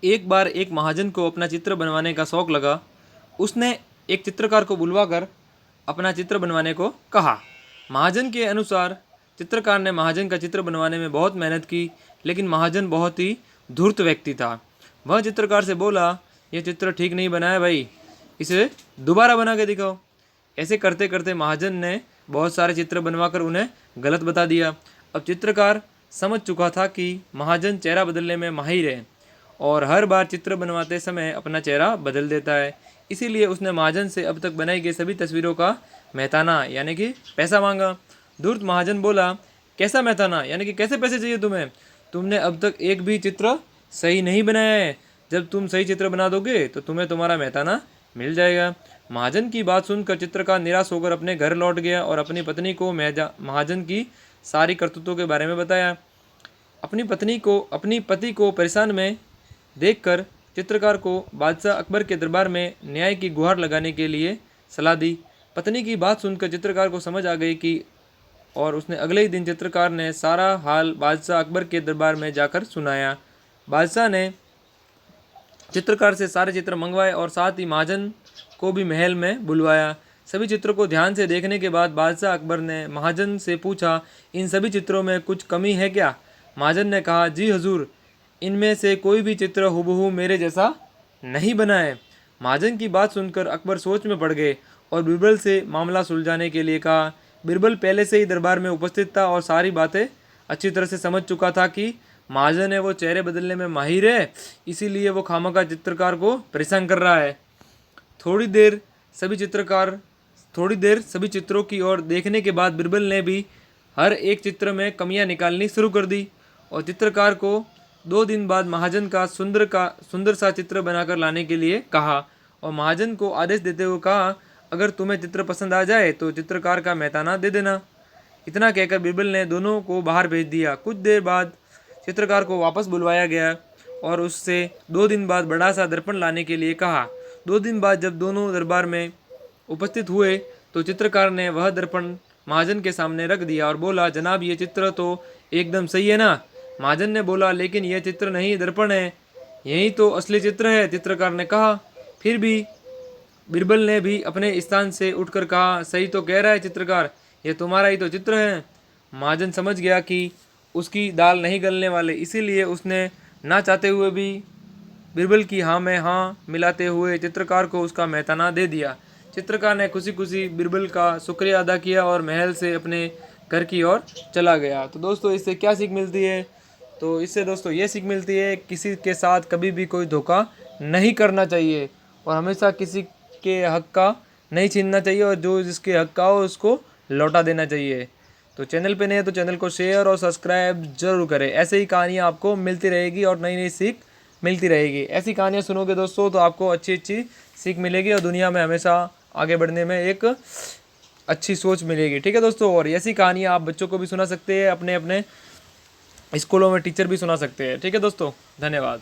एक बार एक महाजन को अपना चित्र बनवाने का शौक लगा। उसने एक चित्रकार को बुलवाकर अपना चित्र बनवाने को कहा। महाजन के अनुसार चित्रकार ने महाजन का चित्र बनवाने में बहुत मेहनत की, लेकिन महाजन बहुत ही धूर्त व्यक्ति था। वह चित्रकार से बोला, यह चित्र ठीक नहीं बना है भाई, इसे दोबारा बना के दिखाओ। ऐसे करते करते महाजन ने बहुत सारे चित्र बनवाकर उन्हें गलत बता दिया। अब चित्रकार समझ चुका था कि महाजन चेहरा बदलने में माहिर है और हर बार चित्र बनवाते समय अपना चेहरा बदल देता है। इसीलिए उसने महाजन से अब तक बनाई गई सभी तस्वीरों का मेहताना यानी कि पैसा मांगा। धूर्त महाजन बोला, कैसा मेहताना यानी कि कैसे पैसे चाहिए तुम्हें? तुमने अब तक एक भी चित्र सही नहीं बनाया है। जब तुम सही चित्र बना दोगे तो तुम्हें तुम्हारा मेहताना मिल जाएगा। महाजन की बात सुनकर चित्रकार निराश होकर अपने घर लौट गया और अपनी पत्नी को महाजन की सारी करतूतों के बारे में बताया। अपनी पति को परेशान में देखकर चित्रकार को बादशाह अकबर के दरबार में न्याय की गुहार लगाने के लिए सलाह दी। पत्नी की बात सुनकर चित्रकार को समझ आ गई कि और उसने अगले ही दिन चित्रकार ने सारा हाल बादशाह अकबर के दरबार में जाकर सुनाया। बादशाह ने चित्रकार से सारे चित्र मंगवाए और साथ ही महाजन को भी महल में बुलवाया। सभी चित्रों को ध्यान से देखने के बाद बादशाह अकबर ने महाजन से पूछा, इन सभी चित्रों में कुछ कमी है क्या? महाजन ने कहा, जी हुजूर, इनमें से कोई भी चित्र हुबहू मेरे जैसा नहीं बना है। महाजन की बात सुनकर अकबर सोच में पड़ गए और बीरबल से मामला सुलझाने के लिए कहा। बीरबल पहले से ही दरबार में उपस्थित था और सारी बातें अच्छी तरह से समझ चुका था कि महाजन है वो चेहरे बदलने में माहिर है, इसीलिए वो खामखा चित्रकार को परेशान कर रहा है। थोड़ी देर सभी चित्रों की ओर देखने के बाद बीरबल ने भी हर एक चित्र में कमियां निकालनी शुरू कर दी और चित्रकार को 2 दिन बाद महाजन का सुंदर सा चित्र बनाकर लाने के लिए कहा और महाजन को आदेश देते हुए कहा, अगर तुम्हें चित्र पसंद आ जाए तो चित्रकार का मेहताना दे देना। इतना कहकर बीरबल ने दोनों को बाहर भेज दिया। कुछ देर बाद चित्रकार को वापस बुलवाया गया और उससे 2 दिन बाद बड़ा सा दर्पण लाने के लिए कहा। 2 दिन बाद जब दोनों दरबार में उपस्थित हुए तो चित्रकार ने वह दर्पण महाजन के सामने रख दिया और बोला, जनाब ये चित्र तो एकदम सही है ना? महाजन ने बोला, लेकिन यह चित्र नहीं दर्पण है, यही तो असली चित्र है। चित्रकार ने कहा। फिर भी बीरबल ने भी अपने स्थान से उठकर कहा, सही तो कह रहा है चित्रकार, यह तुम्हारा ही तो चित्र है। महाजन समझ गया कि उसकी दाल नहीं गलने वाले, इसीलिए उसने ना चाहते हुए भी बीरबल की हाँ में हाँ मिलाते हुए चित्रकार को उसका मेहताना दे दिया। चित्रकार ने खुशी खुशी बीरबल का शुक्रिया अदा किया और महल से अपने घर की ओर चला गया। तो दोस्तों इससे क्या सीख मिलती है? तो इससे दोस्तों ये सीख मिलती है, किसी के साथ कभी भी कोई धोखा नहीं करना चाहिए और हमेशा किसी के हक का नहीं छीनना चाहिए और जो जिसके हक का हो उसको लौटा देना चाहिए। तो चैनल पे नए हैं तो चैनल को शेयर और सब्सक्राइब जरूर करें। ऐसे ही कहानियाँ आपको मिलती रहेगी और नई नई सीख मिलती रहेगी। ऐसी कहानियाँ सुनोगे दोस्तों तो आपको अच्छी अच्छी सीख मिलेगी और दुनिया में हमेशा आगे बढ़ने में एक अच्छी सोच मिलेगी। ठीक है दोस्तों, और ऐसी कहानियाँ आप बच्चों को भी सुना सकते हैं, अपने अपने स्कूलों में टीचर भी सुना सकते हैं। ठीक है दोस्तों, धन्यवाद।